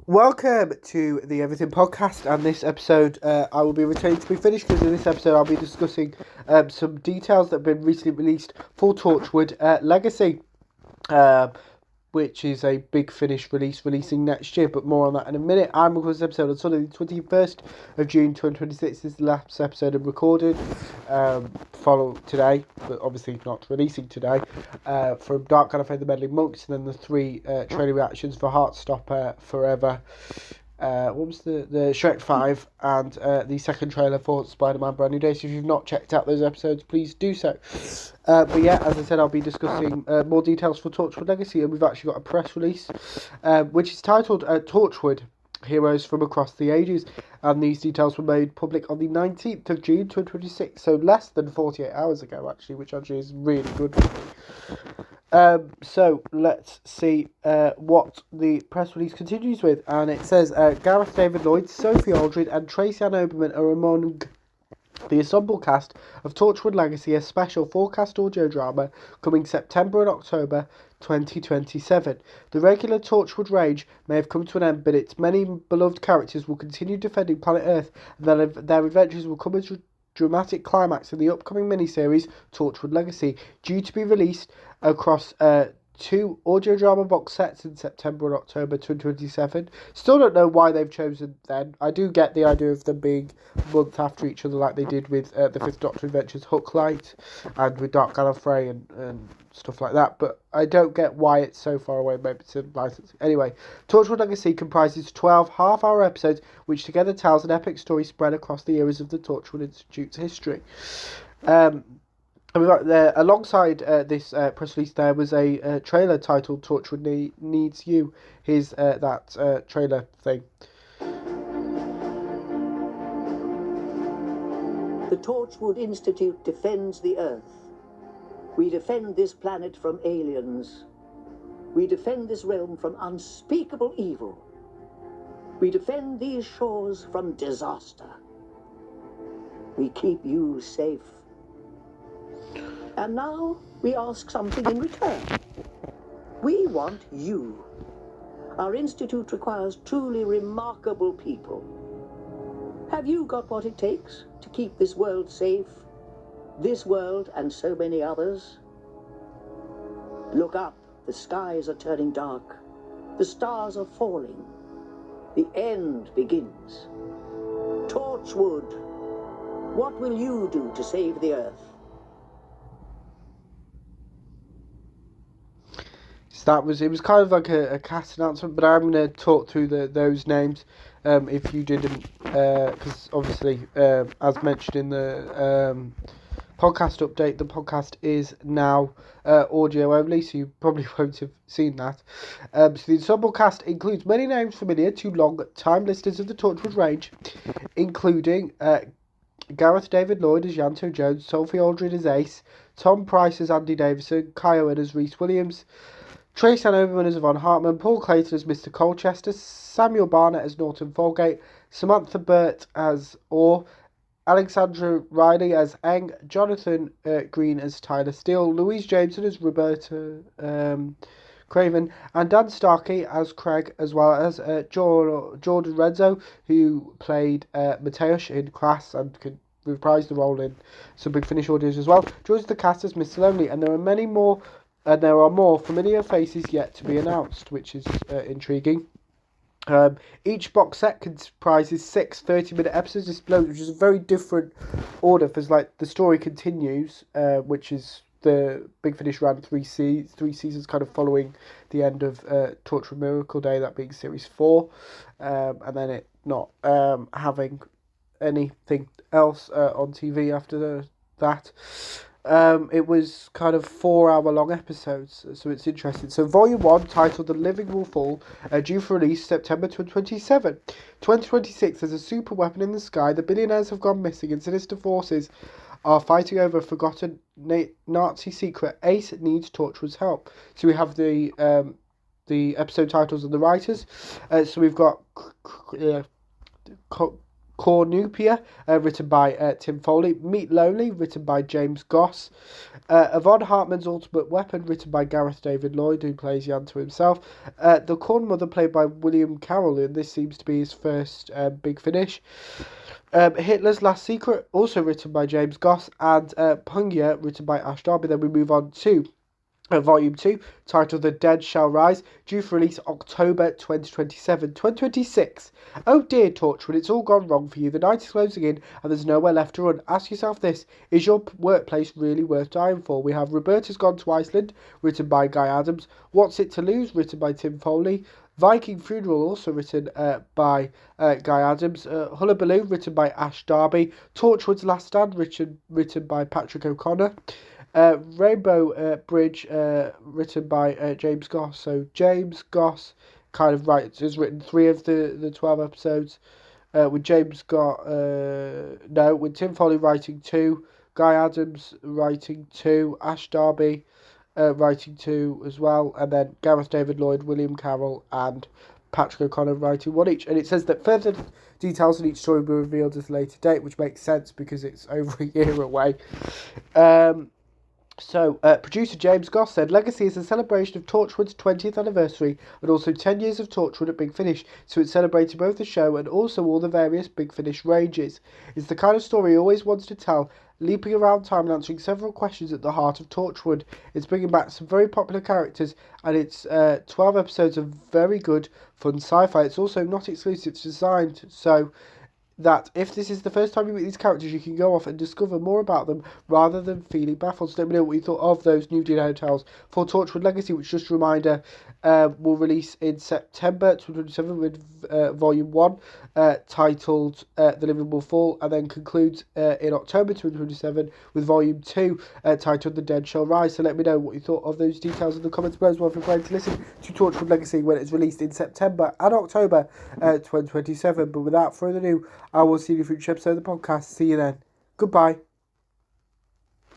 Welcome to the Everything Podcast, and this episode I will be returning to be finished because in this episode I'll be discussing some details that have been recently released for Torchwood Legacy, which is a big finish releasing next year, but more on that in a minute. I'm recording this episode on Sunday the 21st of June 2026. This is the last episode I've recorded, follow today, but obviously not releasing today, from Dark Gallifrey, the Meddling Monks, and then the three trailer reactions for Heartstopper Forever. What was the Shrek 5 and the second trailer for Spider-Man Brand New Day. So if you've not checked out those episodes, please do so. But yeah, as I said, I'll be discussing more details for Torchwood Legacy, and we've actually got a press release which is titled Torchwood Heroes from Across the Ages, and these details were made public on the 19th of June 2026, so less than 48 hours ago actually, which actually is really good for me. So let's see what the press release continues with, and it says Gareth David Lloyd, Sophie Aldred and Tracy Ann Oberman are among the ensemble cast of Torchwood Legacy, a special forecast audio drama coming September and October 2027. The regular Torchwood range may have come to an end, but its many beloved characters will continue defending planet Earth, and their adventures will come as a dramatic climax in the upcoming miniseries Torchwood Legacy, due to be released across two audio drama box sets in September and October 2027. Still don't know why they've chosen then. I do get the idea of them being a month after each other, like they did with the Fifth Doctor Adventures Hooklight and with Dark Gallifrey and stuff like that, but I don't get why it's so far away. Maybe it's a licensing. Anyway, Torchwood Legacy comprises 12 half-hour episodes, which together tells an epic story spread across the eras of the Torchwood Institute's history. And we've got there, alongside this press release, there was a trailer titled Torchwood Needs You. Here's that trailer thing. The Torchwood Institute defends the Earth. We defend this planet from aliens. We defend this realm from unspeakable evil. We defend these shores from disaster. We keep you safe. And now we ask something in return. We want you. Our institute requires truly remarkable people. Have you got what it takes to keep this world safe? This world and so many others? Look up, the skies are turning dark. The stars are falling. The end begins. Torchwood, what will you do to save the Earth? So it was kind of like a cast announcement, but I'm going to talk through those names if you didn't, because obviously, as mentioned in the podcast update, the podcast is now audio only, so you probably won't have seen that. So the ensemble cast includes many names familiar to long-time listeners of the Torchwood range, including Gareth David Lloyd as Yanto Jones, Sophie Aldred as Ace, Tom Price as Andy Davison, Kai Owen as Rhys Williams, Tracy Ann Oberman as Yvonne Hartman, Paul Clayton as Mr. Colchester, Samuel Barnett as Norton Folgate, Samantha Burt as Orr, Alexandra Riley as Eng, Jonathan Green as Tyler Steele, Louise Jameson as Roberta Craven, and Dan Starkey as Craig, as well as Jordan Renzo, who played Mateusz in Class and could reprise the role in some Big Finish audios as well, joins the cast as Mr. Lonely, and there are more familiar faces yet to be announced, which is intriguing. Each box set comprises 6 30-minute episodes disclosed, which is a very different order, because like the story continues, which is the Big Finish ran three seasons, kind of following the end of Torchwood Miracle Day, that being series 4, and then it not having anything else on TV after that. It was kind of 4-hour-long episodes, so it's interesting. So Volume 1, titled The Living Will Fall, due for release September 2027. 2026, there's a super weapon in the sky, the billionaires have gone missing, and sinister forces are fighting over a forgotten Nazi secret. Ace needs Torchwood's help. So we have the episode titles and the writers. So we've got Cornupia, written by Tim Foley. Meet Lonely, written by James Goss. Yvonne Hartman's Ultimate Weapon, written by Gareth David Lloyd, who plays Yanto himself. The Corn Mother, played by William Carroll, and this seems to be his first big finish. Hitler's Last Secret, also written by James Goss, and Pungia, written by Ash Darby. Then we move on to Volume 2, titled The Dead Shall Rise, due for release October 2027. 2026. Oh dear, Torchwood, it's all gone wrong for you. The night is closing in and there's nowhere left to run. Ask yourself this, is your workplace really worth dying for? We have Roberta's Gone to Iceland, written by Guy Adams. What's It to Lose, written by Tim Foley. Viking Funeral, also written by Guy Adams. Hullabaloo, written by Ash Darby. Torchwood's Last Stand, written by Patrick O'Connor. Rainbow Bridge, written by James Goss. So James Goss has written 3 of the 12 episodes. With Tim Foley writing 2, Guy Adams writing 2, Ash Darby writing 2 as well, and then Gareth David Lloyd, William Carroll, and Patrick O'Connor writing 1 each. And it says that further details on each story will be revealed at a later date, which makes sense because it's over a year away. Producer James Goss said, Legacy is a celebration of Torchwood's 20th anniversary and also 10 years of Torchwood at Big Finish, so it's celebrating both the show and also all the various Big Finish ranges. It's the kind of story he always wants to tell, leaping around time and answering several questions at the heart of Torchwood. It's bringing back some very popular characters, and it's 12 episodes of very good, fun sci-fi. It's also not exclusive, it's designed so that if this is the first time you meet these characters, you can go off and discover more about them rather than feeling baffled. So let me know what you thought of those new Dean hotels for Torchwood Legacy, which, just a reminder, will release in September 2027 with Volume 1 titled The Living Will Fall, and then concludes in October 2027 with Volume 2 titled The Dead Shall Rise. So let me know what you thought of those details in the comments below as well if you're planning to listen to Torchwood Legacy when it's released in September and October 2027. But without further ado, I will see you in a future episode of the podcast. See you then. Goodbye.